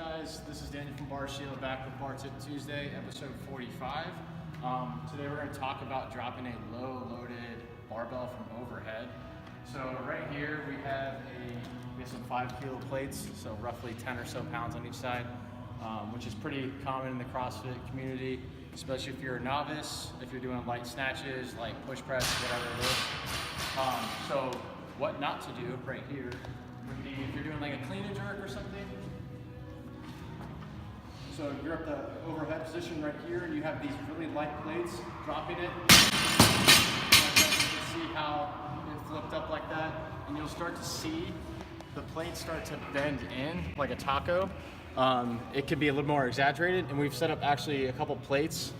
guys, this is Daniel from Bar Shield, back with Bar Tip Tuesday, episode 45. Today we're going to talk about dropping a low loaded barbell from overhead. So right here we have some 5 kilo plates, so roughly 10 or so pounds on each side, which is pretty common in the CrossFit community, especially if you're a novice, if you're doing light snatches, like push press, whatever it is. So what not to do right here would be if you're doing like a clean and jerk or something. So you're at the overhead position right here, and you have these really light plates, dropping it. And you can see how it flipped up like that, and you'll start to see the plates start to bend in like a taco. It can be a little more exaggerated, and we've set up actually a couple plates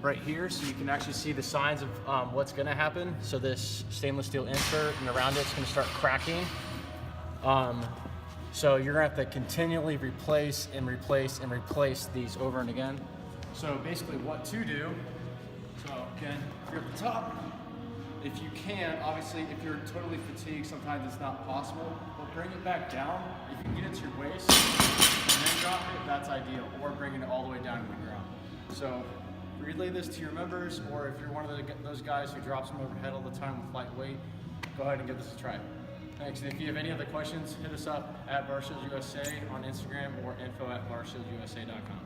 right here so you can actually see the signs of what's going to happen. So this stainless steel insert, and around it's going to start cracking. So you're going to have to continually replace these over and again. So basically what to do, so again, if you're at the top, if you can, obviously if you're totally fatigued, sometimes it's not possible, but bring it back down. If you can get it to your waist and then drop it, that's ideal, or bring it all the way down to the ground. So relay this to your members, or if you're one of those guys who drops them overhead all the time with light weight, go ahead and give this a try. Thanks, and if you have any other questions, hit us up at BarShieldUSA on Instagram or info@barshieldUSA.com.